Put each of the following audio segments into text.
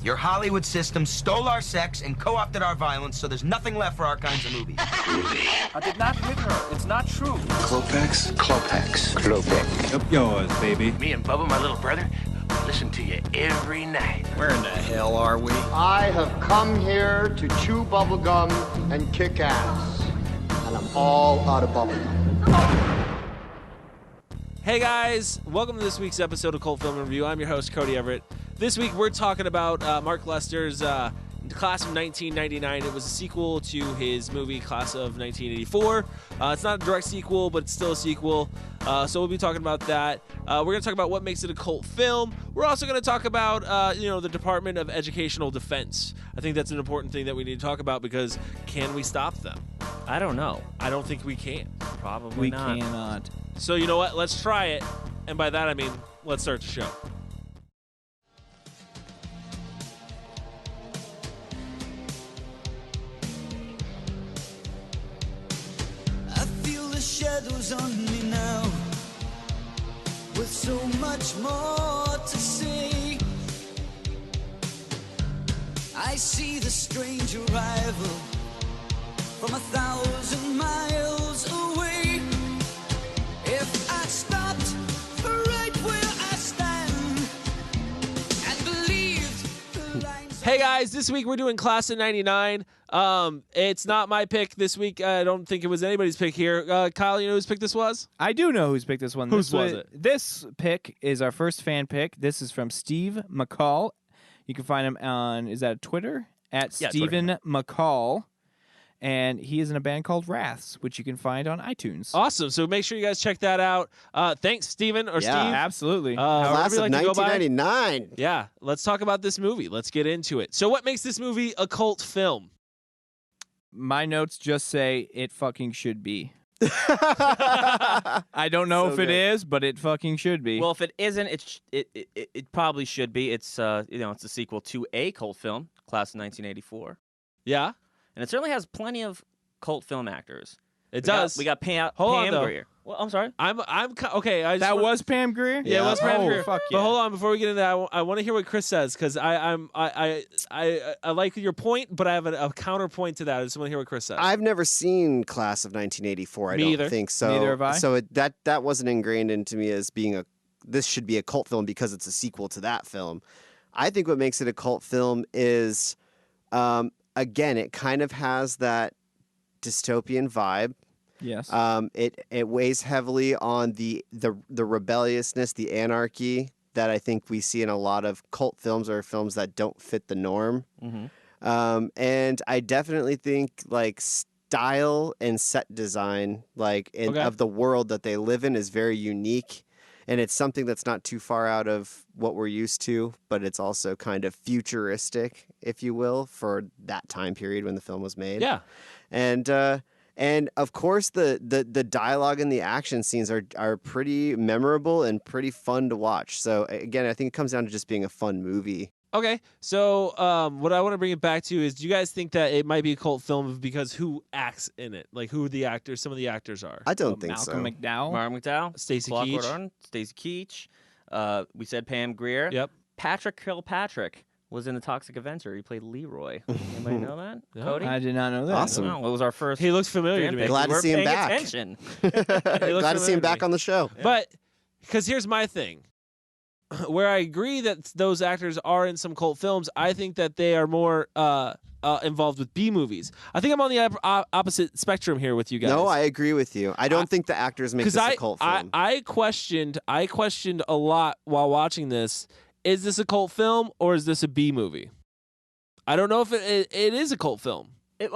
Your Hollywood system stole our sex and co-opted our violence, so there's nothing left for our kinds of movies. Movie. I did not hit her. It's not true. Klopex? Klopex. Klopek. Up yours, baby. Me and Bubba, my little brother, listen to you every night. Where in the hell are we? I have come here to chew bubblegum and kick ass. And I'm all out of bubblegum. Hey guys, welcome to this week's episode of Cult Film Review. I'm your host, Cody Everett. This week we're talking about Mark Lester's Class of 1999. It was a sequel to his movie Class of 1984. It's not a direct sequel, but it's still a sequel. So we'll be talking about that. We're going to talk about what makes it a cult film. We're also going to talk about the Department of Educational Defense. I think that's an important thing that we need to talk about because can we stop them? I don't know. I don't think we can. Probably not. We cannot. So you know what? Let's try it. And by that I mean, let's start the show. I feel the shadows on me now, with so much more to say. I see the strange arrival from 1,000 miles away. If I stopped right where I stand and believed the lines. Hey guys, this week we're doing Class of 99. It's not my pick this week. I don't think it was anybody's pick here. Kyle, you know whose pick this was? I do know who's picked this one. Whose was it? This pick is our first fan pick. This is from Steve McCall. You can find him on, is that Twitter? At Stephen McCall. And he is in a band called Wraths, which you can find on iTunes. Awesome. So make sure you guys check that out. Thanks, Steven or Steve. Absolutely. Class of 1999. Yeah, let's talk about this movie. Let's get into it. So what makes this movie a cult film? My notes just say it fucking should be. I don't know if it is, but it fucking should be. Well, if it isn't, it probably should be. It's it's a sequel to a cult film, Class of 1984, Yeah, and it certainly has plenty of cult film actors. it does. We got Pam on, though. Grier. Well, I'm sorry. Okay. That was Pam Grier? Yeah, it was Pam Grier. Fuck But yeah. hold on, before we get into that, I want to hear what Chris says because I like your point, but I have a counterpoint to that. I just want to hear what Chris says. I've never seen Class of 1984. I Me don't either. think so. Neither have I. So that wasn't ingrained into me as being this should be a cult film because it's a sequel to that film. I think what makes it a cult film is, again, it kind of has that dystopian vibe. Yes. It weighs heavily on the rebelliousness, the anarchy that I think we see in a lot of cult films or films that don't fit the norm. Mm-hmm. And I definitely think like style and set design, of the world that they live in, is very unique, and it's something that's not too far out of what we're used to, but it's also kind of futuristic, if you will, for that time period when the film was made. Yeah. And of course, the dialogue and the action scenes are pretty memorable and pretty fun to watch. So again, I think it comes down to just being a fun movie. Okay, so what I want to bring it back to is, do you guys think that it might be a cult film because who acts in it? Like who the actors, some of the actors are? I don't think so. Malcolm McDowell. Mark McDowell, Stacey Clockwork Keach. Orange, Stacey Keach. We said Pam Grier. Yep. Patrick Kilpatrick was in The Toxic Avenger. He played Leroy. Anybody know that? No. Cody? I did not know that. Awesome. No, it was our first. He looks familiar to me. fan pick. Glad We to see him weren't paying back. Attention. Glad to see him back on the show. But because here's my thing. Where I agree that those actors are in some cult films, I think that they are more involved with B movies. I think I'm on the opposite spectrum here with you guys. No, I agree with you. I don't think the actors make this a cult film. I questioned a lot while watching this. Is this a cult film or is this a B movie? I don't know if it is a cult film. That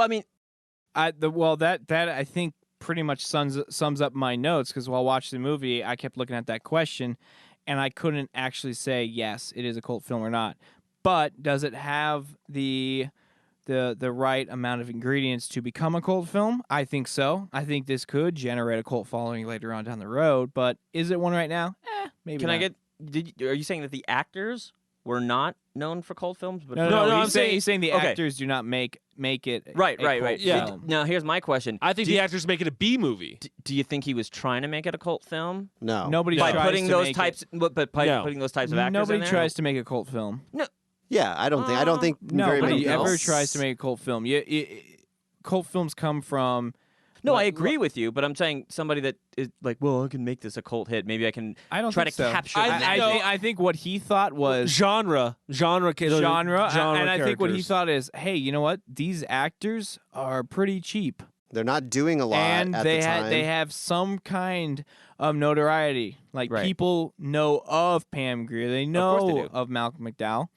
I think pretty much sums up my notes, because while watching the movie, I kept looking at that question, and I couldn't actually say yes, it is a cult film or not. But does it have the right amount of ingredients to become a cult film? I think so. I think this could generate a cult following later on down the road. But is it one right now? Maybe. Can not. I get? Are you saying that the actors were not known for cult films? But No, I'm saying- he's saying the okay. actors do not make it Right. a cult Yeah. film. Now here's my question. I think the actors make it a B movie. Do you think he was trying to make it a cult film No. Nobody by tries putting to those make types? But by No. putting those types of actors Nobody in there? tries to make a cult film. Yeah, I don't think very many nobody ever people- tries to make a cult film. Cult films come from. No, I agree with you, but I'm saying somebody that is like, well, I can make this a cult hit. Maybe I can I don't try think to so. capture I think what he thought was genre, and I think what he characters. thought is, hey, you know what? These actors are pretty cheap, They're not doing a lot and at they the time. they have some kind of notoriety. Like people know of Pam Grier, they course know they do. of Malcolm McDowell,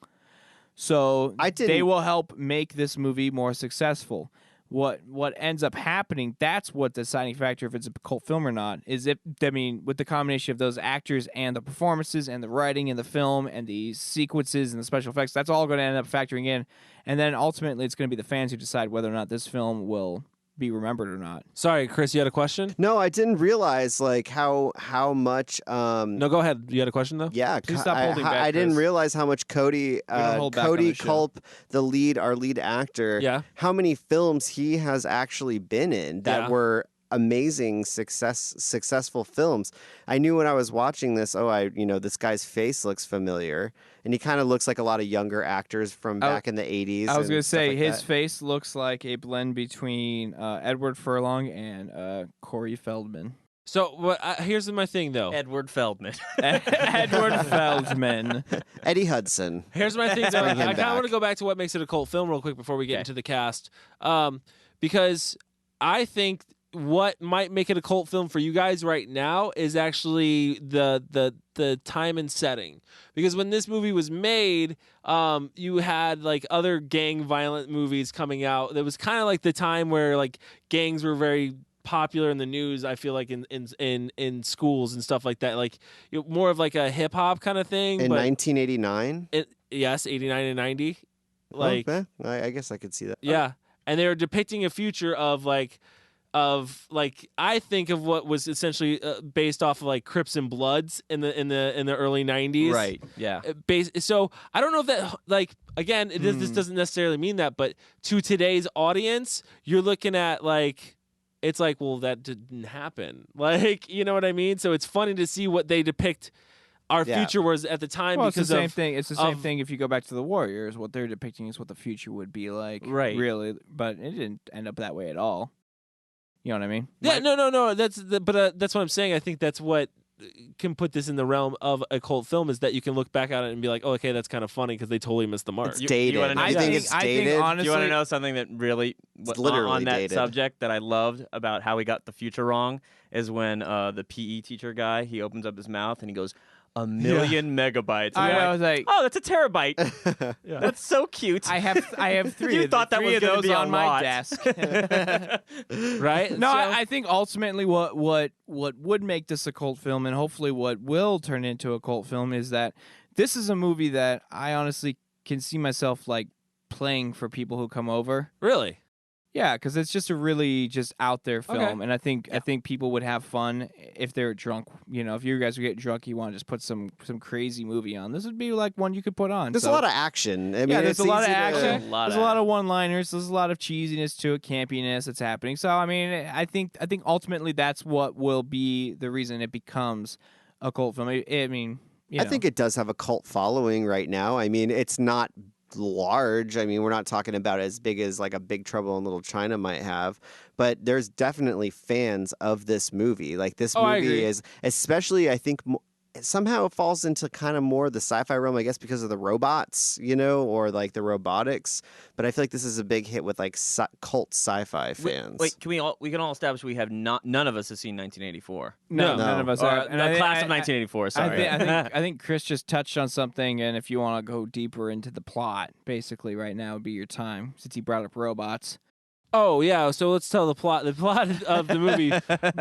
so they will help make this movie more successful. What ends up happening, that's what the deciding factor if it's a cult film or not, is with the combination of those actors and the performances and the writing in the film and the sequences and the special effects, that's all going to end up factoring in. And then ultimately it's going to be the fans who decide whether or not this film will be remembered or not. Sorry, Chris, you had a question? No, I didn't realize like how much. No, go ahead. You had a question though? Yeah, Please stop holding back, I didn't Chris. realize how much Cody hold back on Cody the show. Culp, our lead actor. Yeah. How many films he has actually been in that Yeah. were amazing successful films. I knew when I was watching this, this guy's face looks familiar, and he kind of looks like a lot of younger actors from back in the 80s. I was going to say his face looks like a blend between Edward Furlong and Corey Feldman. So here's my thing though. Edward Feldman. Edward Feldman. Eddie Hudson. Here's my thing. Though. Bring him I kind of want back. to go back to what makes it a cult film real quick before we get into the cast, because I think what might make it a cult film for you guys right now is actually the time and setting. Because when this movie was made, you had like other gang violent movies coming out. There was kind of like the time where like gangs were very popular in the news. I feel like in schools and stuff like that, like more of like a hip hop kind of thing. In but 1989. yes, 89 and 90. Like, I guess I could see that. yeah, and they were depicting a future of I think of what was essentially based off of like Crips and Bloods in the early 90s. Right. Yeah. So I don't know if that again this doesn't necessarily mean that, but to today's audience, you're looking at like it's like, well, that didn't happen. Like, you know what I mean? So it's funny to see what they depict our future was at the time. Well, because it's the same thing. It's the same thing if you go back to the Warriors. What they're depicting is what the future would be like. Right. Really, but it didn't end up that way at all. You know what I mean? Yeah, no. That's what I'm saying. I think that's what can put this in the realm of a cult film is that you can look back at it and be like, oh, okay, that's kind of funny because they totally missed the mark. It's dated. wanna know I think it's dated. honestly, You want to know something that really literally on that dated. subject that I loved about how we got the future wrong is when the PE teacher guy, he opens up his mouth and he goes, 1 million megabytes. And I we're was like, oh, that's a terabyte. That's so cute. I have three. You of thought that three was of gonna those be a on my lot. desk. Right? No, So- I think ultimately what would make this a cult film, and hopefully what will turn into a cult film, is that this is a movie that I honestly can see myself like playing for people who come over. Really? Yeah, because it's just a really just out there film, Okay. and I think people would have fun if they're drunk. You know, if you guys are getting drunk, you want to just put some crazy movie on. This would be like one you could put on. There's a lot of action. I mean, there's it's a lot of easy to- action. There's a lot There's of a lot of one-liners. There's a lot of cheesiness to it, campiness that's happening. So I mean, I think ultimately that's what will be the reason it becomes a cult film. I mean, I think it does have a cult following right now. I mean, it's not large. I mean, we're not talking about as big as like a Big Trouble in Little China might have, but there's definitely fans of this movie. Like this I agree. movie is, especially I think somehow it falls into kind of more the sci-fi realm, I guess, because of the robots, or like the robotics. But I feel like this is a big hit with like cult sci-fi fans. Wait, we can all establish we have none of us has seen 1984. No, No. none of us Or are. the And I- class I- of 1984. Sorry. I think Chris just touched on something, and if you want to go deeper into the plot, basically right now would be your time, since he brought up robots. Oh yeah, so let's tell the plot. The plot of the movie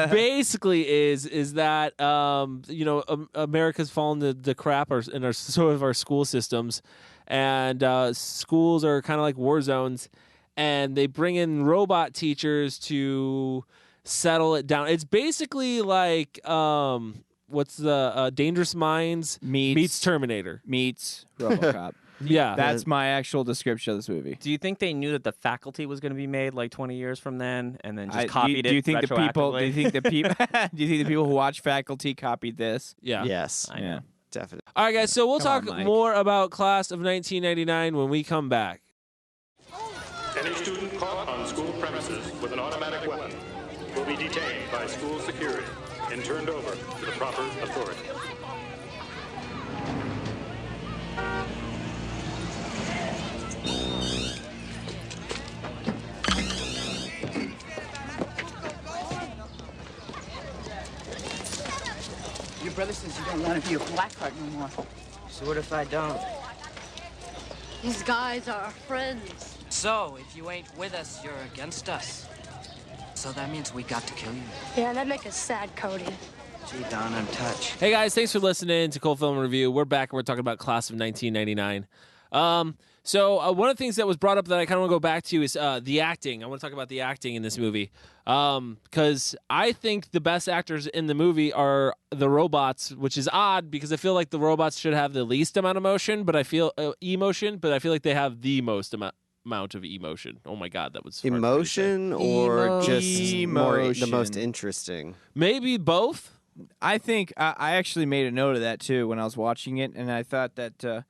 basically is that America's fallen the crap in our sort of our school systems, and schools are kind of like war zones, and they bring in robot teachers to settle it down. It's basically like what's the Dangerous Minds meets Terminator meets RoboCop. Yeah, That's my actual description of this movie. Do you think they knew that the faculty was going to be made like 20 years from then, and then just copied do you it think the people? Do retroactively? you think the people? Do you think the people who watch Faculty copied this? yeah. Yes. I know. Definitely. All right, guys. So we'll Come on, talk Mike. more about Class of 1999 when we come back. Any student caught on school premises with an automatic weapon will be detained by school security and turned over to the proper authority. Your brother says you don't want to be a blackheart no more. So what if I don't? These guys are our friends. So, if you ain't with us, you're against us. So that means we got to kill you. Yeah, that'd make us sad, Cody. Gee, Don, I'm touched. Hey guys, thanks for listening to Cold Film Review. We're back and we're talking about Class of 1999. So one of the things that was brought up that I kind of want to go back to is the acting. I want to talk about the acting in this movie because I think the best actors in the movie are the robots, which is odd because I feel like the robots should have the least amount of emotion, but I feel emotion, but I feel like they have the most amount of emotion. Oh my God, that was hard emotion or just more the most interesting. Maybe both. I think I actually made a note of that too when I was watching it, and I thought that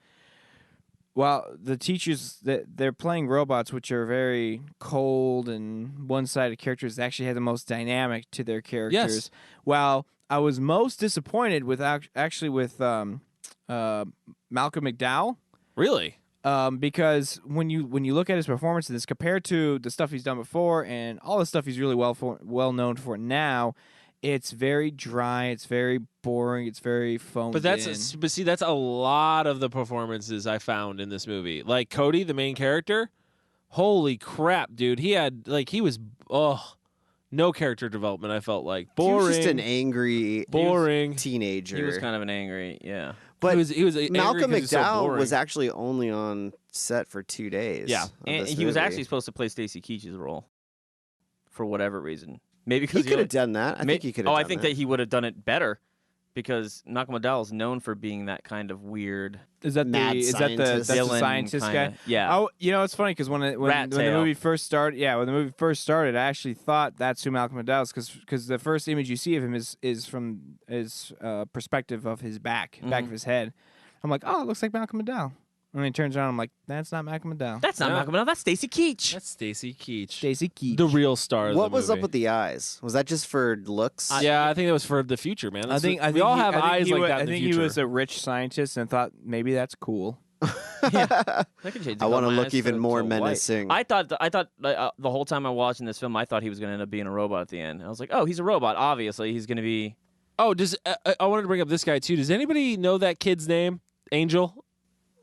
while the teachers they're playing robots, which are very cold and one-sided characters, they actually had the most dynamic to their characters. Yes. While I was most disappointed with actually with Malcolm McDowell. Really? Because when you look at his performance in this compared to the stuff he's done before and all the stuff he's really well known for now, it's very dry, it's very boring, it's very phoned in. But see, that's a lot of the performances I found in this movie. Like Cody, the main character, holy crap, dude! He was no character development. I felt like boring. He was just an angry, boring teenager. He was kind of an angry, yeah. But he was Malcolm angry 'cause he was so McDowell boring. was actually only on set for 2 days. Yeah. of And this he was movie. actually supposed to play Stacy Keach's role for whatever reason. Maybe because He could have done that. I think he could have. I think that he would have done it better because Malcolm McDowell is known for being that kind of weird. Is that mad the scientist. that's the scientist kinda, guy? yeah. Oh, it's funny because when the movie first started, when the movie first started, I actually thought that's who Malcolm McDowell is because the first image you see of him is from his perspective of his back of his head. I'm like, oh, it looks like Malcolm McDowell. And then he turns around, I'm like, that's not Malcolm McDowell. That's not Malcolm McDowell. That's Stacy Keach. That's Stacy Keach. Stacy Keach. The real star of What the was up movie. with the eyes? Was that just for looks? Yeah, I think that was for the future, man. I think we all have I think eyes he like wa- that I in the think future. he was a rich scientist and thought maybe that's cool. That could change. I want to my look eyes even to more white. menacing. I thought the whole time I was watching this film, I thought he was going to end up being a robot at the end. I was like, oh, he's a robot. Obviously, he's going to be. Oh, I wanted to bring up this guy too. Does anybody know that kid's name? Angel.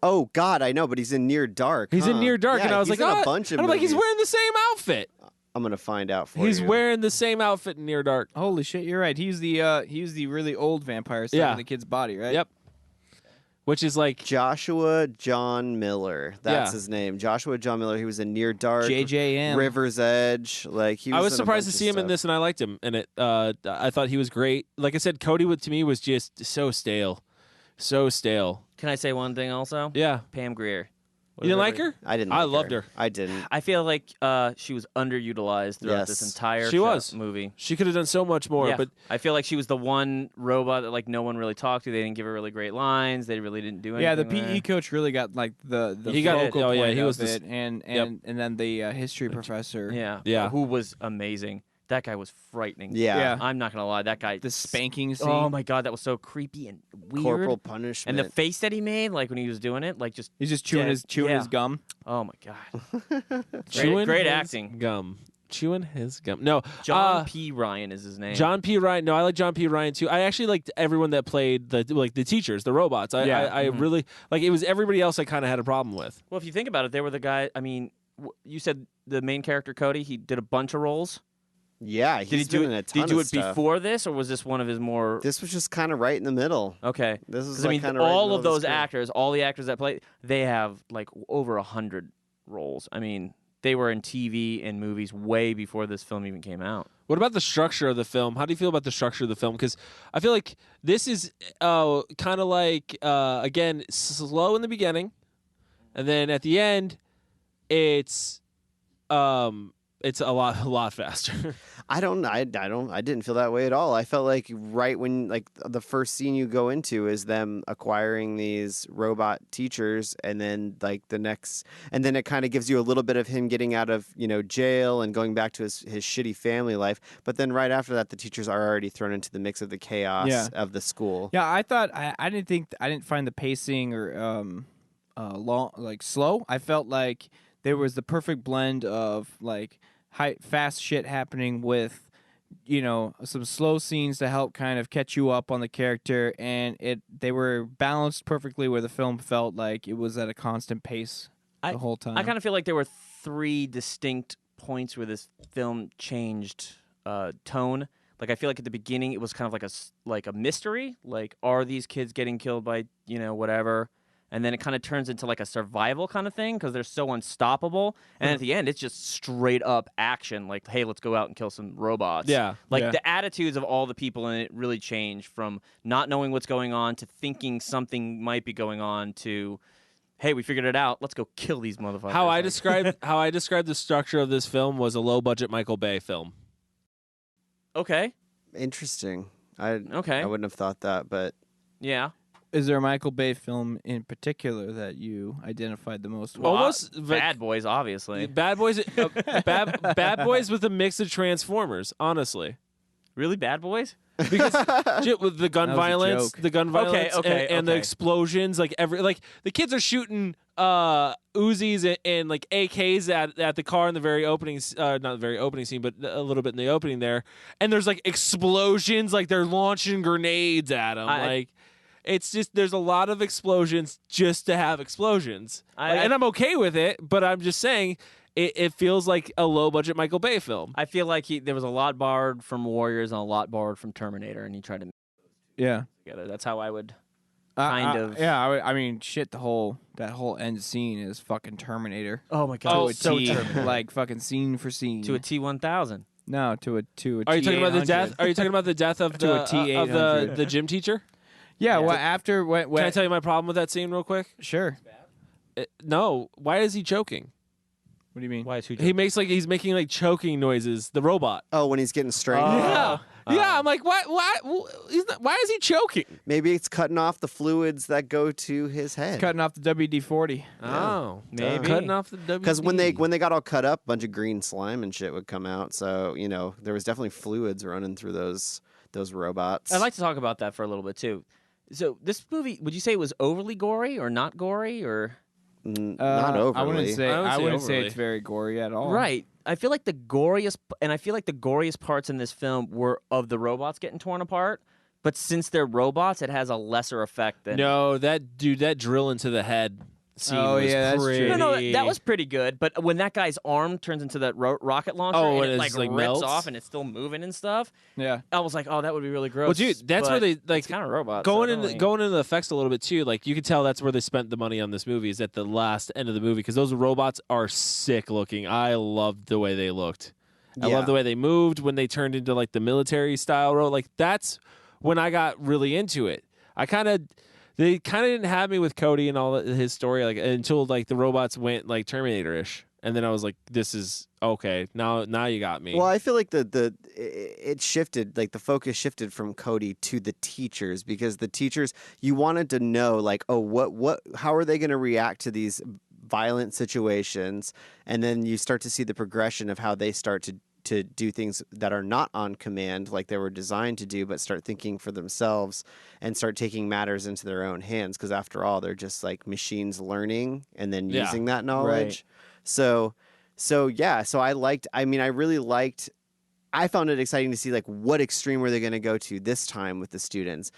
Oh God, I know, but he's in Near Dark. He's in Near Dark, Yeah, and I was he's like, in oh, a bunch of and I'm like, he's movies. wearing the same outfit. I'm gonna find out for He's you. wearing the same outfit in Near Dark. Holy shit, you're right. He was the really old vampire stuck in the kid's body, right? Yep. Which is like Joshua John Miller. That's Yeah. his name. Joshua John Miller. He was in Near Dark, JJM. River's Edge. Like he was. I was in a surprised to bunch of see him in stuff. this, and I liked him in it. I thought he was great. Like I said, Cody to me was just so stale, so stale. Can I say one thing also? Yeah. Pam Grier. You didn't like her? I didn't. I like loved her. I didn't. I feel like she was underutilized throughout this Yes. entire She was. movie. She could have done so much more, Yeah. but I feel like she was the one robot that like no one really talked to. They didn't give her really great lines. They really didn't do anything. Yeah, the there. PE coach really got like the He got- focal oh, yeah, point he was of the- it, and Yep. then the history professor. Yeah. Yeah. Who was amazing. That guy was frightening. Yeah. I'm not going to lie. That guy. The spanking scene. Oh my God. That was so creepy and weird. Corporal punishment. And the face that he made, like when he was doing it, like just. He's just chewing dead. his Yeah. gum. Oh my God. chewing great his acting. gum, chewing his gum. No, John P. Ryan is his name. John P. Ryan. No, I like John P. Ryan too. I actually liked everyone that played the teachers, the robots. I really like. It was everybody else I kind of had a problem with. Well, if you think about it, they were the guy. I mean, you said the main character Cody. He did a bunch of roles. Yeah, Did he he's do been in a it? ton Did he do of it stuff. before this, or was this one of his more? This was just kind of right in the middle. Okay, This is because like I mean, kinda right in the all middle of his those career. actors, all the actors that play, they have like over 100 roles. I mean, they were in TV and movies way before this film even came out. What about the structure of the film? How do you feel about the structure of the film? Because I feel like this is kind of like again slow in the beginning, and then at the end, it's it's a lot faster. I didn't feel that way at all. I felt like right when like the first scene you go into is them acquiring these robot teachers, and then like the next, and then it kind of gives you a little bit of him getting out of, jail and going back to his shitty family life. But then right after that, the teachers are already thrown into the mix of the chaos of the school. Yeah, I thought I didn't find the pacing or long, like slow. I felt like there was the perfect blend of like fast shit happening with, some slow scenes to help kind of catch you up on the character, and they were balanced perfectly where the film felt like it was at a constant pace the whole time. I kind of feel like there were 3 distinct points where this film changed tone. Like I feel like at the beginning it was kind of like a mystery, like are these kids getting killed by whatever. And then it kind of turns into like a survival kind of thing because they're so unstoppable. And at the end, it's just straight up action. Like, hey, let's go out and kill some robots. Yeah. Like the attitudes of all the people in it really change from not knowing what's going on to thinking something might be going on to, hey, we figured it out. Let's go kill these motherfuckers. How I described the structure of this film was a low budget Michael Bay film. Okay. Interesting. I wouldn't have thought that, but yeah. Is there a Michael Bay film in particular that you identified the most with? Almost Bad Boys, obviously. Bad Boys, Bad Boys with a mix of Transformers. Honestly, really, Bad Boys? Because with the gun violence, and the explosions, like the kids are shooting Uzis and like AKs at the car in the very opening, not the very opening scene, but a little bit in the opening there, and there's like explosions, like they're launching grenades at them, It's just there's a lot of explosions just to have explosions, and I'm okay with it. But I'm just saying it feels like a low budget Michael Bay film. I feel like there was a lot borrowed from Warriors and a lot borrowed from Terminator, and he tried to mix those together. That's how I would I mean, shit. That whole end scene is fucking Terminator. Oh my god! To a T, like fucking scene for scene to a T-1000. No, to a Are you talking about the death? Are you talking about the death of to a T-800 of the gym teacher? Yeah, well, after when Can I tell you my problem with that scene real quick? Sure. No. Why is he choking? What do you mean? Why is he? He's making like choking noises. The robot. Oh, when he's getting strangled. Yeah. I'm like, why? Why is he choking? Maybe it's cutting off the fluids that go to his head. It's cutting off the WD-40. Oh, maybe cutting off the WD. Because when they got all cut up, a bunch of green slime and shit would come out. So there was definitely fluids running through those robots. I'd like to talk about that for a little bit too. So this movie, would you say it was overly gory or not gory or? Not overly. I wouldn't say it's very gory at all. Right. I feel like the goriest parts in this film were of the robots getting torn apart. But since they're robots, it has a lesser effect than. No, that drill into the head scene was that's pretty. true. No, that was pretty good. But when that guy's arm turns into that rocket launcher and it like rips melts off and it's still moving and stuff, yeah, I was like, oh, that would be really gross. Well, dude, that's where they like it's kind of robots. Going into the effects a little bit too. Like you could tell that's where they spent the money on this movie is at the last end of the movie because those robots are sick looking. I loved the way they looked. I loved the way they moved when they turned into like the military style robot. Like that's when I got really into it. They kind of didn't have me with Cody and all his story like until like the robots went like Terminator-ish, and then I was like, "This is okay." Now you got me. Well, I feel like it shifted, like the focus shifted from Cody to the teachers because the teachers you wanted to know like, oh, how are they going to react to these violent situations, and then you start to see the progression of how they start to do things that are not on command like they were designed to do, but start thinking for themselves and start taking matters into their own hands because after all, they're just like machines learning and then using that knowledge. Right. So I found it exciting to see like what extreme were they going to go to this time with the students.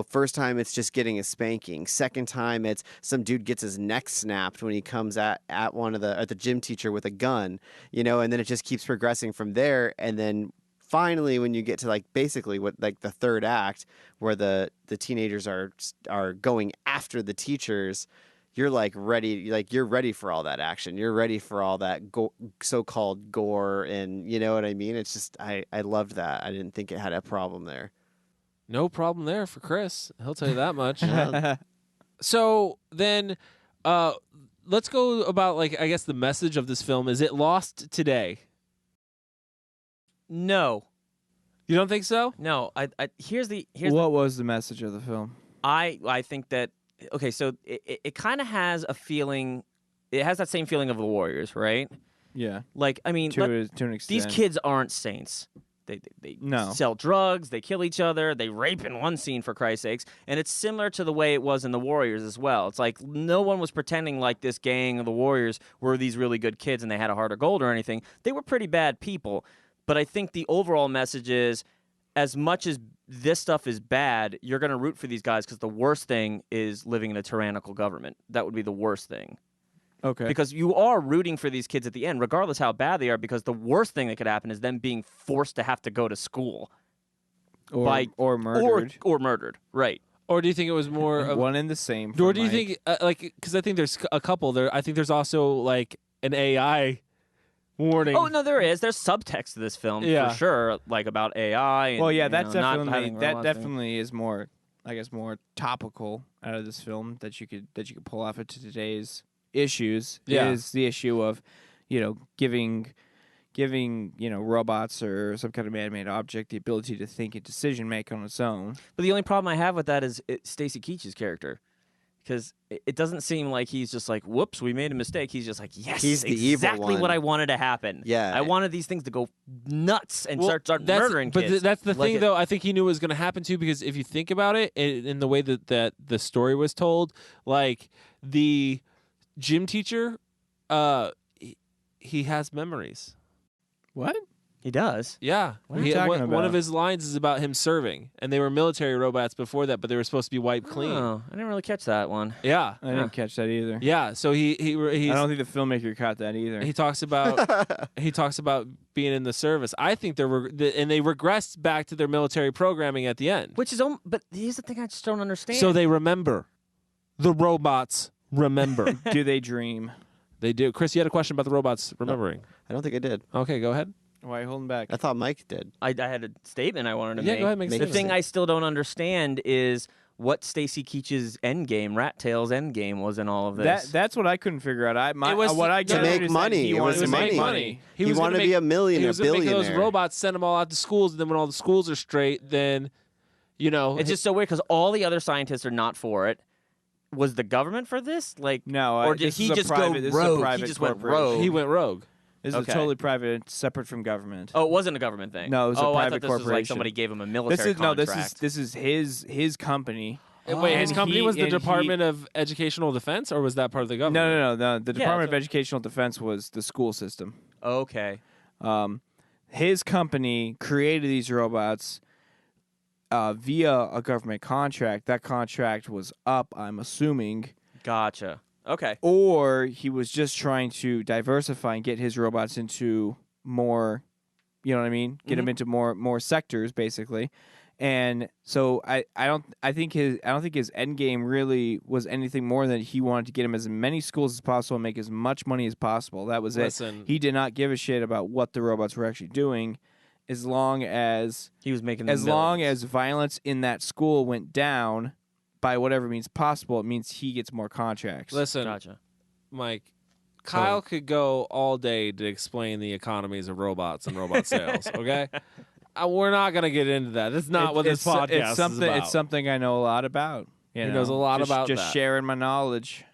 First time it's just getting a spanking. Second time it's some dude gets his neck snapped when he comes at the gym teacher with a gun. And then it just keeps progressing from there. And then finally, when you get to like basically what like the third act where the teenagers are going after the teachers. You're like ready, like you're ready for all that action. You're ready for all that so-called gore, and you know what I mean. It's just I loved that. I didn't think it had a problem there. No problem there for Chris. He'll tell you that much. So then, let's go about like I guess the message of this film is it lost today. No. You don't think so? No. Here's what was the message of the film? I think that so it kind of has a feeling. It has that same feeling of the Warriors, right? Yeah. Like, I mean, to an extent. These kids aren't saints. They No. sell drugs, they kill each other, they rape in one scene, for Christ's sakes. And it's similar to the way it was in the Warriors as well. It's like no one was pretending like this gang of the Warriors were these really good kids and they had a heart of gold or anything. They were pretty bad people. But I think the overall message is, as much as this stuff is bad, you're going to root for these guys because the worst thing is living in a tyrannical government. That would be the worst thing. Okay. Because you are rooting for these kids at the end, regardless how bad they are, because the worst thing that could happen is them being forced to have to go to school. Or murdered. Or murdered, right. Or do you think it was more of one and the same? Or do you think, because I think there's a couple there, I think there's also like an AI warning. Oh, no, there is. There's subtext to this film, for sure, like about AI. And, well, yeah, that's definitely is more, I guess, more topical out of this film that you could pull off into today's issues. Is the issue of, giving robots or some kind of man-made object the ability to think and decision make on its own. But the only problem I have with that is Stacy Keach's character. Because it doesn't seem like he's just like, whoops, we made a mistake. He's just like, yes, he's the exactly evil one. what I wanted to happen. Yeah. I wanted these things to go nuts and start murdering kids. But that's the thing, though. I think he knew it was going to happen, too, because if you think about it, in the way that the story was told, like, the gym teacher, he has memories. What? He does? Yeah. What are you talking about? One of his lines is about him serving, and they were military robots before that, but they were supposed to be wiped clean. Oh, I didn't really catch that one. Yeah. I didn't catch that either. Yeah, so he's, I don't think the filmmaker caught that either. He talks about being in the service. I think they regressed back to their military programming at the end. Which is, but here's the thing I just don't understand. So they remember. The robots remember. Do they dream? They do. Chris, you had a question about the robots remembering. No, I don't think I did. Okay, go ahead. Why are you holding back? I thought Mike did. I had a statement I wanted to make. Go ahead, make the thing I still don't understand is what Stacy Keach's end game, Rat Tail's end game, was in all of this. That's what I couldn't figure out. To make money. It was money. He wanted to be a millionaire, He was going to make those billionaire. robots, send them all out to schools, and then when all the schools are straight, then, It's just so weird because all the other scientists are not for it. Was the government for this? Like, no, or did he just go rogue? He just went rogue. He went rogue. This is totally private, separate from government. Oh, it wasn't a government thing. No, it was a private I thought this corporation. was like somebody gave him a military contract. This is his company. Wait, his company was the and Department of Educational Defense, or was that part of the government? No. The Department of Educational Defense was the school system. Okay. His company created these robots via a government contract. That contract was up, I'm assuming. Gotcha. Okay. Or he was just trying to diversify and get his robots into more, you know what I mean? Get them into more sectors, basically. And so I don't think his end game really was anything more than he wanted to get him as many schools as possible and make as much money as possible. That was it. Listen. He did not give a shit about what the robots were actually doing, as long as he was making long as violence in that school went down by whatever means possible, it means he gets more contracts. Listen, Gotcha. Mike, Kyle could go all day to explain the economies of robots and robot sales, okay? We're not going to get into that. That's not what this podcast is about. It's something I know a lot about. He knows a lot about just that. sharing my knowledge.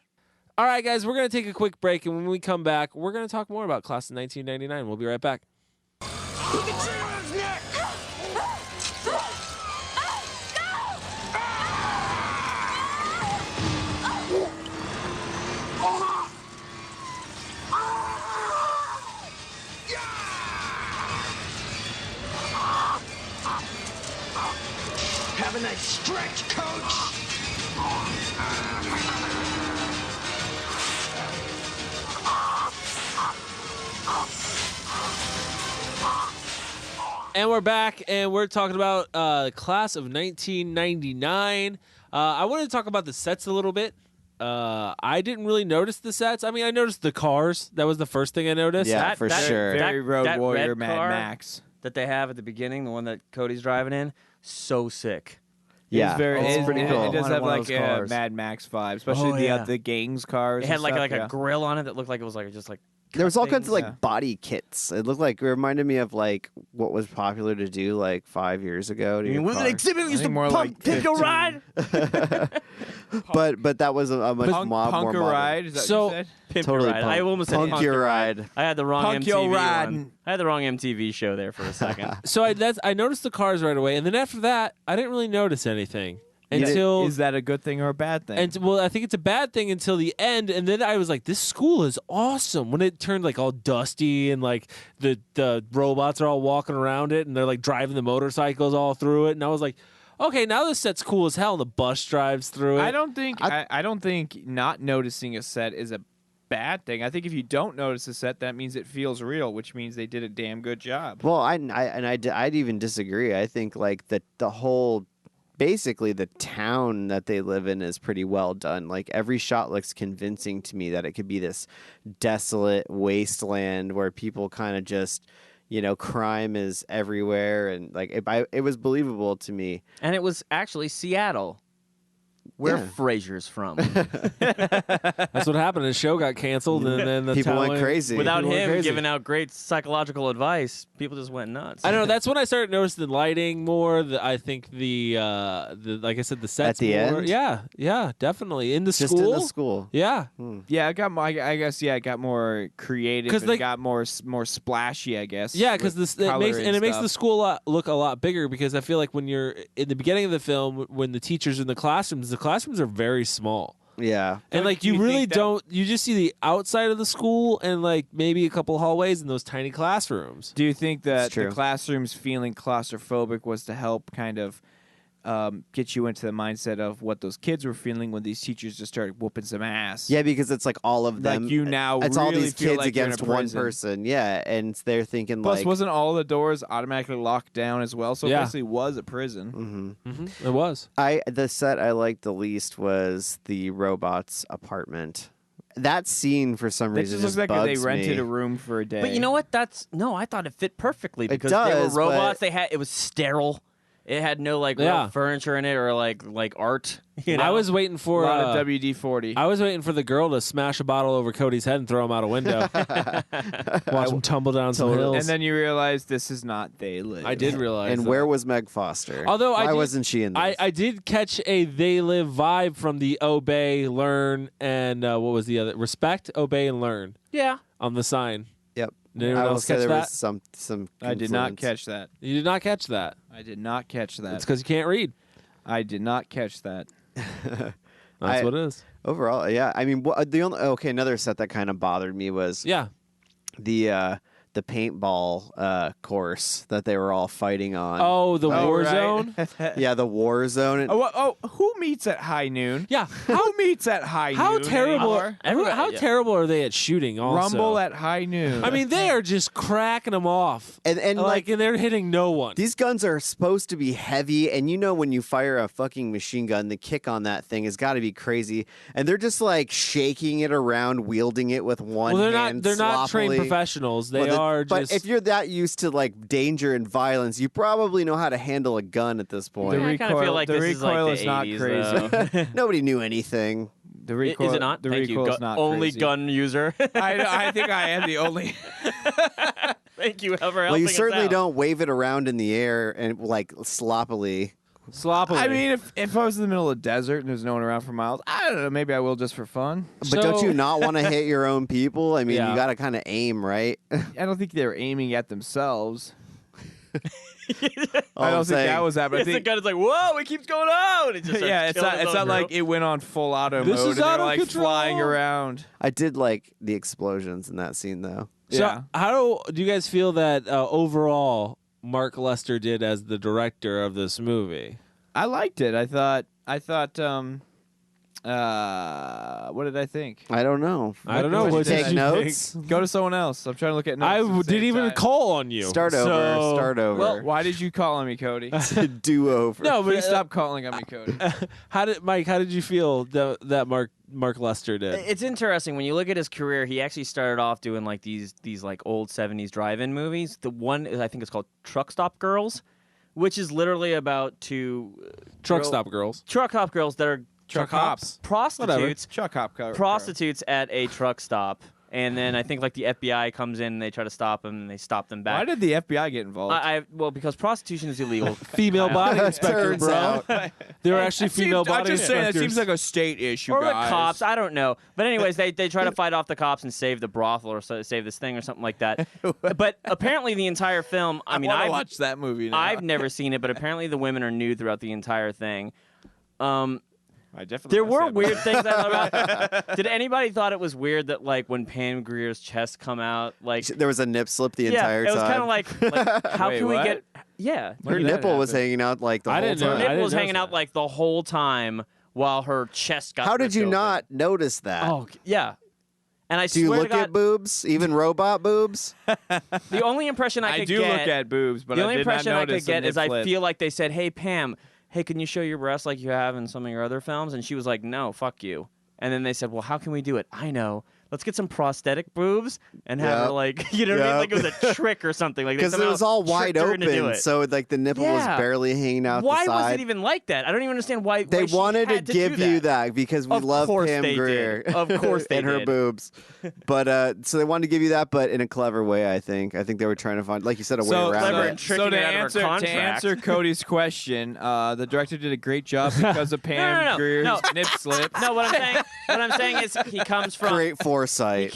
All right, guys, we're going to take a quick break, and when we come back, we're going to talk more about Class of 1999. We'll be right back. Have a nice stretch, coach. And we're back, and we're talking about Class of 1999. I wanted to talk about the sets a little bit. I didn't really notice the sets. I mean, I noticed the cars. That was the first thing I noticed. Yeah, for sure. Very Road Warrior, red Mad car Max. that they have at the beginning, the one that Cody's driving in, so sick. Yeah, it's pretty cool. It does have one like of those cars. Mad Max vibe, especially the gangs cars. It had and like stuff, a grill on it that looked like it was like just like There was all kinds of things. like body kits. It looked like it reminded me of like what was popular to do like 5 years ago. To your was it car. exhibit used to more pump like Pinko Ride? But that was a much more Punk modern. ride? Is that So- what you said? Pimp Totally Your Ride. I punk. almost said Punk Punk Your Your Ride. I had the wrong Punk Your MTV Ride. one. I had the wrong MTV show there for a second. So I noticed the cars right away, and then after that, I didn't really notice anything until. Is that a good thing or a bad thing? And well, I think it's a bad thing until the end, and then I was like, "This school is awesome." When it turned like all dusty and like the robots are all walking around it, and they're like driving the motorcycles all through it, and I was like, "Okay, now this set's cool as hell." And the bus drives through it. I don't think not noticing a set is a bad thing. I think if you don't notice a set, that means it feels real, which means they did a damn good job. Well, I'd even disagree. I think like the whole, basically the town that they live in is pretty well done. Like every shot looks convincing to me that it could be this desolate wasteland where people kind of just, crime is everywhere, and like it was believable to me. And it was actually Seattle, where Yeah. Frasier's from. That's what happened. His show got canceled, and then the People town went crazy. Without People went him crazy. giving out great psychological advice, people just went nuts. I don't know. That's when I started noticing the lighting more. I think the like I said, the sets At the more. end? Yeah, definitely in the Just school. in the school. Yeah, Yeah, it got more. I guess it got more creative. 'Cause And like- got more splashy. I guess. yeah, because with it color makes and the stuff. school look a lot bigger. Because I feel like when you're in the beginning of the film, when the teachers are in the classrooms are very small. Yeah. And like do you you really think that- don't, you just see the outside of the school and like maybe a couple hallways in those tiny classrooms. Do you think that It's true. the classrooms feeling claustrophobic was to help kind of get you into the mindset of what those kids were feeling when these teachers just started whooping some ass? Yeah, because it's like all of Like them. you now It's all really these feel kids like you're in a against one prison. person. Yeah, and they're thinking Plus, like, wasn't all the doors automatically locked down as well? So Yeah. it basically was a prison. Mhm. It was. the set I liked the least was the robot's apartment. That scene for some It reason just looks like they bugs rented me. a room for a day. But you know what? I thought it fit perfectly because they does, were robots. but- It was sterile. It had no like real Yeah. furniture in it or like art. You know? I was waiting for a lot of WD-40. I was waiting for the girl to smash a bottle over Cody's head and throw him out a window. Watch him tumble down some hills. And then you realize this is not They Live. I did realize. And that. where was Meg Foster? Although why I did, wasn't she in this? I did catch a They Live vibe from the obey, learn, and what was the other? Respect, obey, and learn Yeah. on the sign. Yep. Did anyone I will else say catch there that? was some. I did not confluence. catch that. You did not catch that. I did not catch that. It's because you can't read. I did not catch that. That's what it is. Overall, yeah. I mean, another set that kind of bothered me was Yeah. the paintball course that they were all fighting on. Oh, the war right. zone. yeah, the war zone. Who meets at high noon? Yeah. Who meets at high How noon? terrible? anymore? How terrible are they at shooting? Also, Rumble at high noon. I mean, they are just cracking them off, and and they're hitting no one. These guns are supposed to be heavy, and you know when you fire a fucking machine gun, the kick on that thing has got to be crazy. And they're just like shaking it around, wielding it with one Well, hand. they're not trained sloppily. professionals. They Well, are But just. if you're that used to like danger and violence, you probably know how to handle a gun at this point. I kind of feel like the this is like recoil the is not 80s, crazy. though. Nobody knew anything. The recoil Is it not? The Thank you. recoil is not Only crazy. gun user. I think I am the only. Thank you, Elver. Well, you certainly don't wave it around in the air and like sloppily. I mean, if I was in the middle of the desert and there's no one around for miles, I don't know. Maybe I will just for fun. But don't you not want to hit your own people? I mean, Yeah. you got to kind of aim, right? I don't think they were aiming at themselves. All I I'm don't think saying- that was happening. I The think, gun is like, whoa, it keeps going out. It just starts yeah, it's killing not. its It's own not like girl. it went on full auto This mode is and out they're of like control. flying around. I did like the explosions in that scene, though. So Yeah. how do you guys feel that overall Mark Lester did as the director of this movie? I liked it. I thought. What did I think? I don't know. I don't know. What What did Take I notes. think? Go to someone else. I'm trying to look at notes. I at the didn't same even time. call on you. Start over. So- Start over. Well, why did you call on me, Cody? Do over. No, but Please stop calling on me, Cody. How did you feel that Mark Lester did? It's interesting when you look at his career. He actually started off doing like these like old '70s drive-in movies. The one I think is called Truck Stop Girls, which is literally about two Truck stop girls. truck girls that are Truck hops. prostitutes Chuck Hop cover. prostitutes at a truck stop And then I think like the FBI comes in and they try to stop him and they stop them back. Why did the FBI get involved? Well, because prostitution is illegal. Female body inspector, bro. They were actually female body I'm just saying, inspectors. that seems like a state issue, or guys. the cops, I don't know. But anyways, they try to fight off the cops and save the brothel or save this thing or something like that. But apparently the entire film, I mean, I've watched that movie now. I've never seen it, but apparently the women are nude throughout the entire thing. I definitely there were weird things I thought about. Did anybody thought it was weird that like when Pam Grier's chest come out, like there was a nip slip the entire time? it was kind of like how Wait, can we what? get? Yeah, her nipple was hanging out like the whole time. her nipple was hanging out like the whole time while her chest got. How did ripped you open. not notice that? Oh yeah, and I Do you swear look to God, at boobs, even robot boobs? the only impression I could do get, look at boobs, but the I only did not impression I notice could get a is nip I flip. feel like they said, "Hey Pam, hey, can you show your breasts like you have in some of your other films?" And she was like, "No, fuck you." And then they said, "Well, how can we do it?" I know. Let's get some prosthetic boobs and have her like, you know what I mean? Like it was a trick or something. Like Because it was all wide open, it. so like the nipple was Yeah. barely hanging out Why the side. was it even like that? I don't even understand why. They why she wanted had to do give you that because we Of love course Pam they Grier. did. Of course they and her did. boobs. But so they wanted to give you that, but in a clever way. I think they were trying to find, like you said, a way around clever it. and tricking to her out of her answer contract. Cody's question, the director did a great job because of Pam Grier's nip slip. No, what I'm saying is he comes from Great foresight. He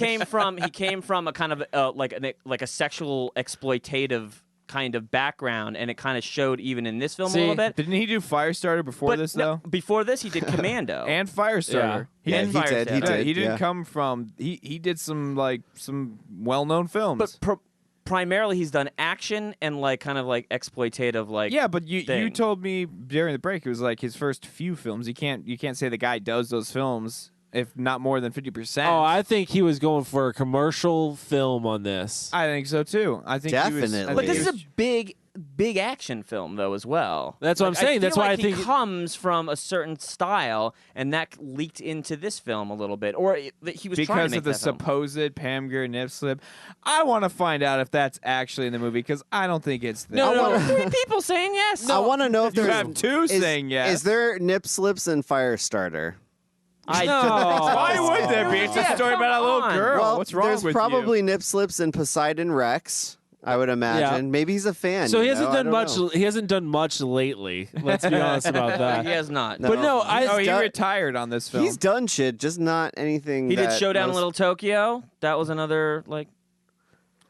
came from a kind of like a sexual exploitative kind of background, and it kind of showed even in this film a little bit. Didn't he do Firestarter before But this no, though? before this, he did Commando And Firestarter. Yeah, And he did. He Firestarter. did. He didn't yeah. come from. He did some well-known films. But primarily, he's done action and like kind of like exploitative like. yeah, but you thing. told me during the break it was like his first few films. You can't say the guy does those films if not more than 50%. Oh, I think he was going for a commercial film on this. I think so too. I think he was, Definitely. But this is a big action film though as well. That's what I'm saying. That's feel why like I think he comes from a certain style, and that leaked into this film a little bit, or that he was trying to because make of the that film. supposed Pam Grier nip slip. I want to find out if that's actually in the movie because I don't think it's there. No, 3 people saying yes. I want to know if You there's have 2 saying yes. Is there nip slips in Firestarter? I No. Why would there be? It's a story about a little come on. girl. Well, What's wrong there's with probably you? nip slips in Poseidon Rex. I would imagine. Yeah. Maybe he's a fan. so he you hasn't know? I done don't much. know. He hasn't done much lately. Let's be honest about that. He has not. But no, He done- retired on this film. He's done shit, just not anything. He did that Showdown in most- Little Tokyo. That was another like.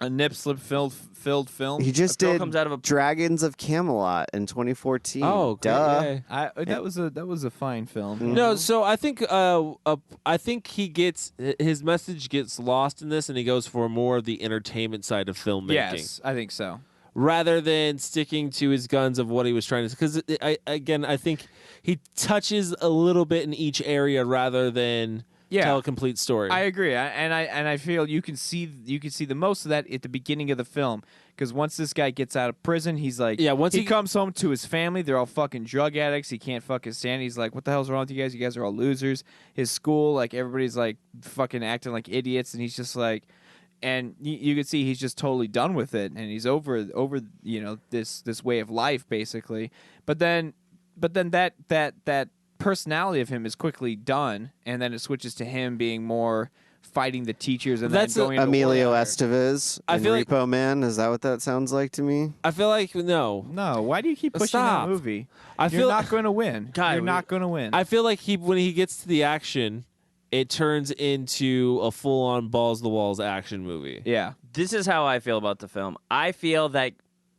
a nip slip filled film. He just A girl did comes out of a- Dragons of Camelot in 2014. Oh, duh. yeah. That was a fine film. No, so I think he gets his message gets lost in this, and he goes for more of the entertainment side of filmmaking. Yes, I think so. Rather than sticking to his guns of what he was trying to, because I think he touches a little bit in each area rather than tell a complete story. I agree, I feel you can see the most of that at the beginning of the film because once this guy gets out of prison, he's like, once he he comes home to his family, they're all fucking drug addicts. He can't fucking stand. He's like, what the hell's wrong with you guys? You guys are all losers. His school, like everybody's like fucking acting like idiots, and he's just like. And you can see he's just totally done with it, and he's over this way of life basically. But then that personality of him is quickly done, and then it switches to him being more fighting the teachers and That's then going into Emilio war. Estevez I in feel like- Repo Man. Is that what that sounds like to me? I feel like no. Why do you keep pushing Stop. that movie? I You're feel not going to win. God, You're not going to win. I feel like when he gets to the action, it turns into a full-on balls-to-the-walls action movie. yeah. This is how I feel about the film. I feel that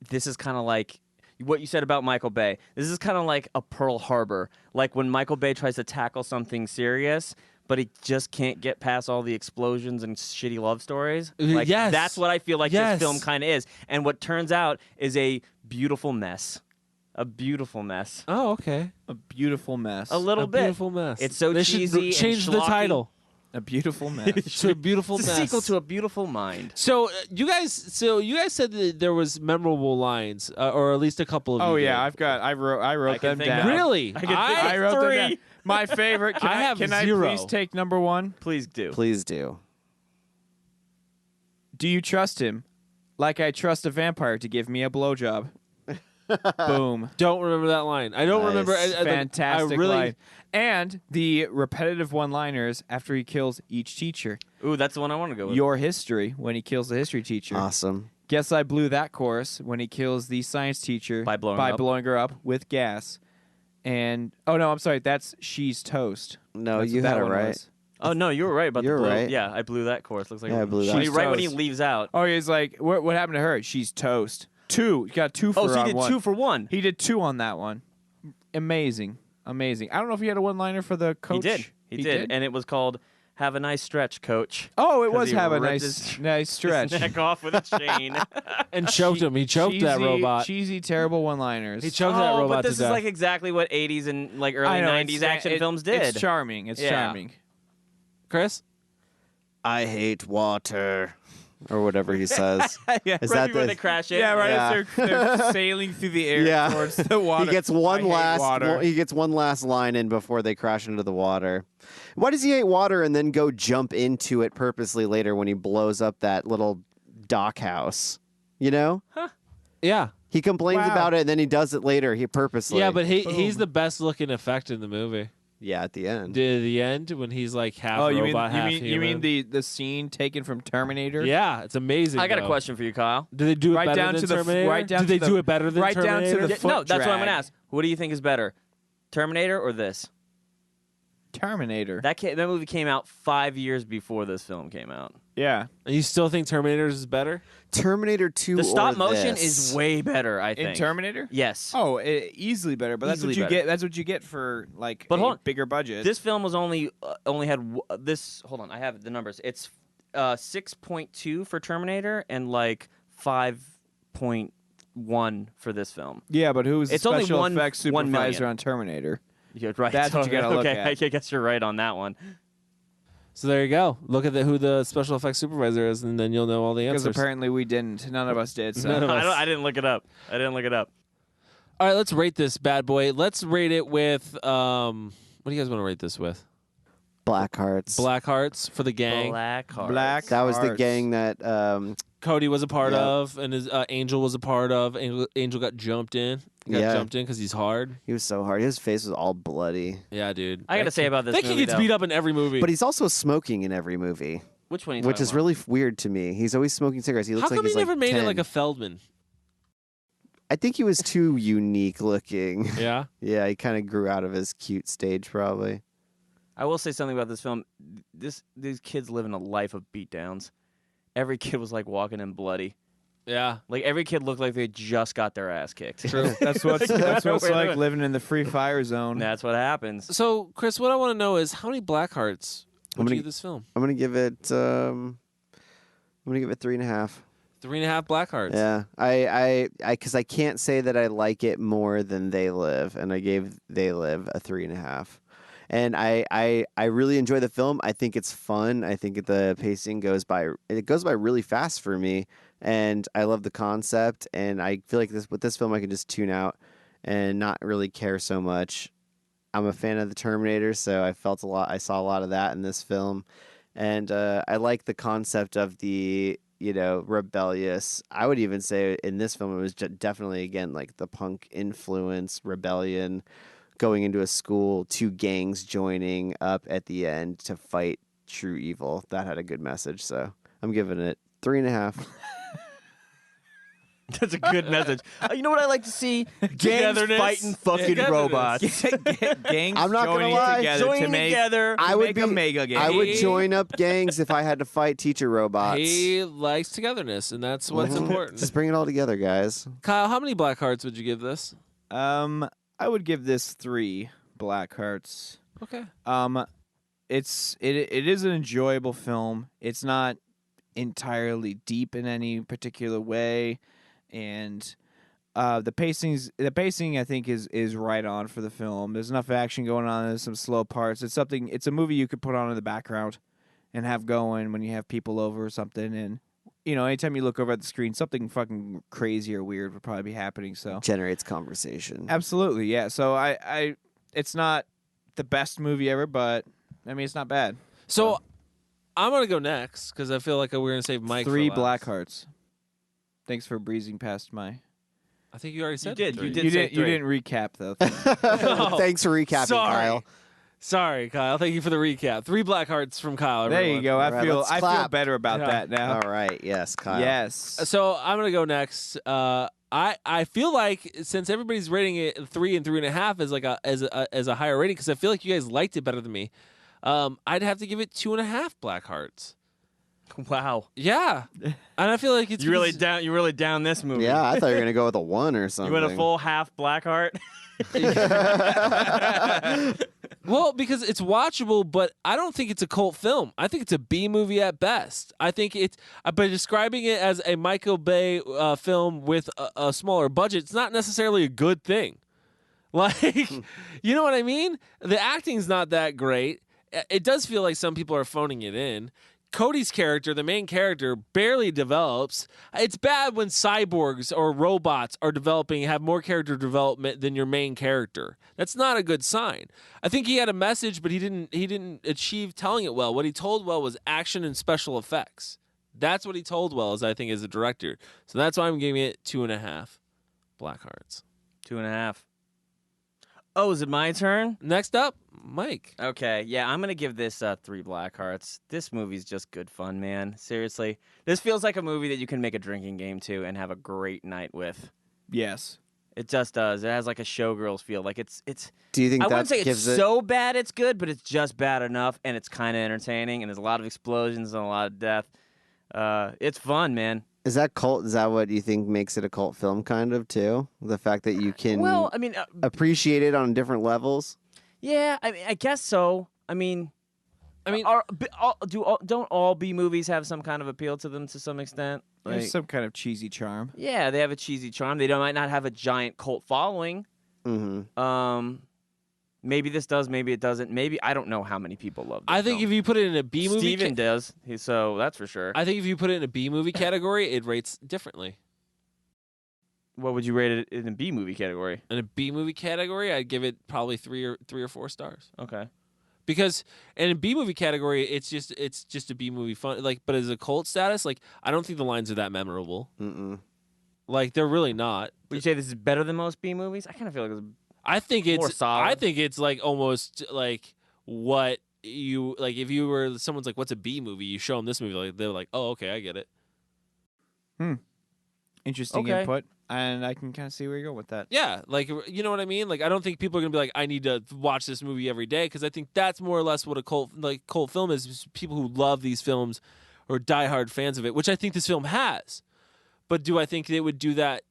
this is kind of like what you said about Michael Bay. This is kind of like a Pearl Harbor. Like when Michael Bay tries to tackle something serious, but he just can't get past all the explosions and shitty love stories. Like, Yes. that's what I feel like Yes. this film kind of is. And what turns out is a beautiful mess. A beautiful mess. Oh, okay. A beautiful mess. A little A bit. beautiful mess. It's so They cheesy should change and the schlocky. title A beautiful mess. to a beautiful It's a mess. sequel to A Beautiful Mind. So you guys said that there was memorable lines, or at least a couple of. Oh you yeah, did. I wrote can them think down. of- Really? I can think I of wrote them 3. down. My favorite. Can I have can I 0. please take number 1? Please do. Please do. Do you trust him? Like I trust a vampire to give me a blowjob. Boom. Don't remember that line. I don't remember. Fantastic I really, line. And the repetitive one-liners after he kills each teacher. Ooh, that's the one I want to go with. Your history, when he kills the history teacher. Awesome. Guess I blew that course when he kills the science teacher by blowing her up with gas. And oh no, I'm sorry, that's she's toast. No, that's you what had that it one right. was. Oh no, you were right about You're the blow. right. Yeah, I blew that course. Looks like I blew that. When he, She's right when he toast. leaves out. Oh, he's like, what happened to her? She's toast. 2. You got 2 for Oh, her so on he did one. 2 for 1. He did 2 on that one. Amazing. I don't know if he had a one-liner for the coach. He did, and it was called "Have a nice stretch, coach." Oh, it 'Cause was he have a ripped nice stretch. His neck off with a chain. and choked him. He choked that robot. Cheesy, terrible one-liners. He choked that robot but this to is death. like exactly what 80s and like early I know, 90s action films did. It's charming. It's charming. Chris? I hate water. Or whatever he says. Yeah. Is Right that before the they crash it. Yeah, right. Yeah. As they're sailing through the air towards the water. He gets I one hate water. last line in before they crash into the water. Why does he hate water and then go jump into it purposely later when he blows up that little dock house? You know? Yeah. He complains Wow. about it and then he does it later. He purposely. Yeah, but he's the best looking effect in the movie. Yeah, at the end. The end when he's like half you robot, half mean human. the scene taken from Terminator? Yeah, it's amazing. I got a though. question for you, Kyle. Do they do it Right better down than to the Terminator? right down do to they the- do it better than right down to Terminator? the Yeah, foot no, that's what I'm drag. gonna ask. What do you think is better, Terminator or this? Terminator. That movie came out 5 years before this film came out. Yeah. And you still think Terminator is better? Terminator 2 The stop or motion this? is way better, I think. In Terminator? Yes. Oh, easily better. But that's Easily what you better. get. That's what you get for like But a hold on. bigger budget. This film was only had this. Hold on, I have the numbers. It's 6.2 for Terminator and like 5.1 for this film. yeah, but who was the It's only special one- effects 1 supervisor million. on Terminator? You're right. That's what you gotta look okay, at. I guess you're right on that one. So there you go. Look at who the special effects supervisor is, and then you'll know all the Because answers. apparently we didn't. None of us did. So. None of us. I didn't look it up. All right, let's rate this bad boy. Let's rate it with what do you guys want to rate this with? Black Hearts. Black Hearts for the gang. Black Hearts. Black That was the Hearts. gang that Cody was a part Yep. of, and his Angel was a part of. Angel got jumped in. He got jumped in because he's hard. he was so hard. His face was all bloody. Yeah, dude. I gotta say about this That kid movie, gets though. beat up in every movie. But he's also smoking in every movie, Which one? Are you which talking is about? really weird to me. He's always smoking cigarettes. He looks How like come he's he never like made 10. it like a Feldman? I think he was too unique looking. Yeah. Yeah, he kind of grew out of his cute stage probably. I will say something about this film. These kids live in a life of beatdowns. Every kid was like walking in bloody. Yeah. Like every kid looked like they just got their ass kicked. True. That's what it's like living in the free fire zone. That's what happens. So, Chris, what I want to know is how many Black Hearts would gonna- you give this film? I'm gonna give it 3.5. 3.5 Black Hearts. Yeah, I because I can't say that I like it more than They Live, and I gave They Live a 3.5. And I really enjoy the film. I think it's fun. I think the pacing goes by really fast for me, and I love the concept. And I feel like with this film I can just tune out and not really care so much. I'm a fan of the Terminator, so I saw a lot of that in this film, and I like the concept of the rebellious. I would even say in this film it was definitely again like the punk influence, rebellion, going into a school, 2 gangs joining up at the end to fight true evil. That had a good message, so I'm giving it 3.5. That's a good message. You know what I like to see? Gangs Togetherness. fighting fucking Togetherness. robots. Gangs I'm not gonna joining lie. together Joining to make, together. to make a mega gang. I would join up gangs if I had to fight teacher robots. He likes togetherness, and that's what's important. Just bring it all together, guys. Kyle, how many Black Hearts would you give this? I would give this 3 Black Hearts. Okay. It is an enjoyable film. It's not entirely deep in any particular way, and the pacing I think is right on for the film. There's enough action going on. There's some slow parts. It's a movie you could put on in the background and have going when you have people over or something. And anytime you look over at the screen, something fucking crazy or weird would probably be happening. So Generates conversation. absolutely, yeah. So I it's not the best movie ever, but I mean it's not bad. So I'm going to go next because I feel like we're going to save Mike 3 for last. Black Hearts. Thanks for breezing past my I think you already said You did. three. You did. Say You three. didn't recap though. Thanks for recapping, Sorry. Kyle. Sorry, Kyle. Thank you for the recap. 3 black hearts from Kyle. There you everyone. go. All right, I feel let's clap. better about that now. All right. Yes, Kyle. Yes. So I'm gonna go next. I feel like since everybody's rating it 3 and 3.5 as like as a higher rating, because I feel like you guys liked it better than me. I'd have to give it 2.5 black hearts. Wow. Yeah, and I feel like it's You really down this movie. Yeah, I thought you were gonna go with a 1 or something. You went a full half Blackheart. Well, because it's watchable, but I don't think it's a cult film. I think it's a B movie at best. I think it's by describing it as a Michael Bay film with a smaller budget, it's not necessarily a good thing. Like, you know what I mean? The acting's not that great. It does feel like some people are phoning it in. Cody's character, the main character, barely develops. It's bad when cyborgs or robots are developing, have more character development than your main character. That's not a good sign. I think he had a message, but he didn't achieve telling it well. What he told well was action and special effects. That's what he told well, as I think, as a director. So that's why I'm giving it 2.5 black hearts. 2.5. Oh, is it my turn? Next up, Mike. Okay, yeah, I'm gonna give this 3 black hearts. This movie's just good fun, man. Seriously, this feels like a movie that you can make a drinking game to and have a great night with. Yes, it just does. It has like a showgirls feel. Like it's. Do you think I that wouldn't say gives it's it... so bad it's good, but it's just bad enough, and it's kind of entertaining, and there's a lot of explosions and a lot of death. It's fun, man. Is that cult? Is that what you think makes it a cult film, kind of, too? The fact that you can Well, I mean, appreciate it on different levels? Yeah, I mean, I guess so. I mean, don't all B movies have some kind of appeal to them to some extent? There's some kind of cheesy charm. Yeah, they have a cheesy charm. They might not have a giant cult following. Mm-hmm. Maybe this does, maybe it doesn't. Maybe I don't know how many people love this I think film. if you put it in a B movie, Steven does, so that's for sure. I think if you put it in a B movie category, it rates differently. What would you rate it in a B movie category? In a B movie category, I'd give it probably 3 or 4 stars. Okay. Because in a B movie category, it's just a B movie fun. Like, but as a cult status, like I don't think the lines are that memorable. Mm-mm. Like they're really not. Would you say this is better than most B movies? I kind of feel like it's I think more it's solid. I think it's like almost like what you like if you were someone's like, what's a B movie? You show them this movie, like they're like, oh, okay, I get it. Interesting Okay. input, and I can kind of see where you go with that. Yeah, like you know what I mean. Like I don't think people are gonna be like, I need to watch this movie every day, because I think that's more or less what a cult film is people who love these films or diehard fans of it, which I think this film has. But do I think they would do that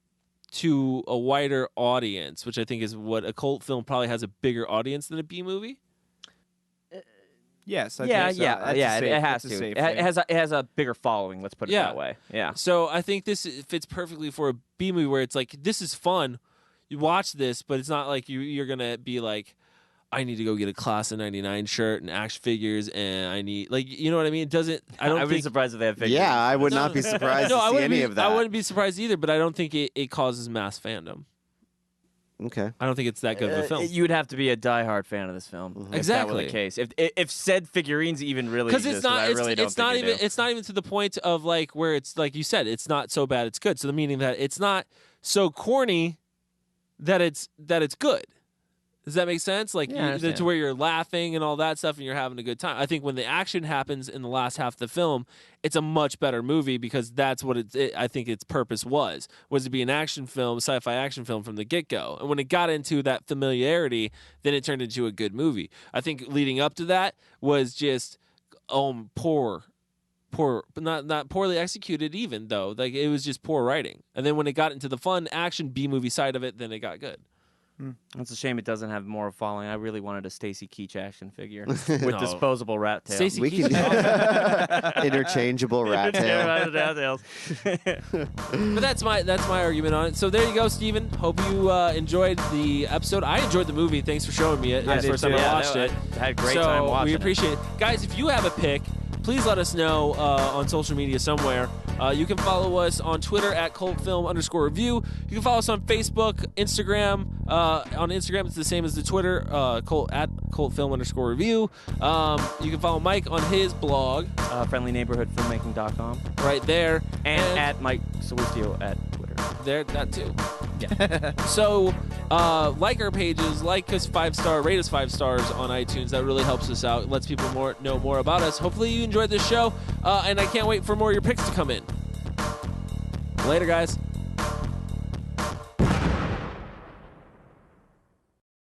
to a wider audience, which I think is what a cult film probably has a bigger audience than a B movie? Yes. It has to. It has a bigger following. Let's put it that way. Yeah. So I think this fits perfectly for a B movie where it's like, this is fun. You watch this, but it's not like you're gonna be like, I need to go get a Class of '99 shirt and action figures, and I need, like, you know what I mean? It doesn't. I don't. I'd be surprised if they have figures. Yeah, I would not be surprised to see any of that. I wouldn't be surprised either, but I don't think it causes mass fandom. Okay. I don't think it's that good of a film. You would have to be a diehard fan of this film. Mm-hmm. If that were the case. If said figurines even really because existed, I really don't think they do. It's not even to the point of like where it's like you said, it's not so bad it's good. So the meaning that it's not so corny that it's good. Does that make sense? Like to where you're laughing and all that stuff and you're having a good time. I think when the action happens in the last half of the film, it's a much better movie because that's what I think its purpose was to be an action film, sci-fi action film from the get-go. And when it got into that familiarity, then it turned into a good movie. I think leading up to that was just poor, but not poorly executed even though. Like it was just poor writing. And then when it got into the fun action B movie side of it, then it got good. It's a shame it doesn't have more following. I really wanted a Stacy Keach action figure with disposable rat tails. Stacey We can interchangeable rat tail. But that's my argument on it. So there you go, Steven. Hope you enjoyed the episode. I enjoyed the movie. Thanks for showing me it. That's the first time I watched it. I had a great time watching we it. appreciate it. Guys, if you have a pick, please let us know on social media somewhere. You can follow us on Twitter at @cultfilm_review. You can follow us on Facebook, Instagram. On Instagram, it's the same as the Twitter, @cultfilm_review. You can follow Mike on his blog, friendlyneighborhoodfilmmaking.com. right there. And at Mike Salustio at Twitter. there, that too. Yeah. So, like our pages, like us 5-star, rate us 5 stars on iTunes. That really helps us out. It lets people know more about us. Hopefully you enjoyed this show, and I can't wait for more of your picks to come in. Later, guys.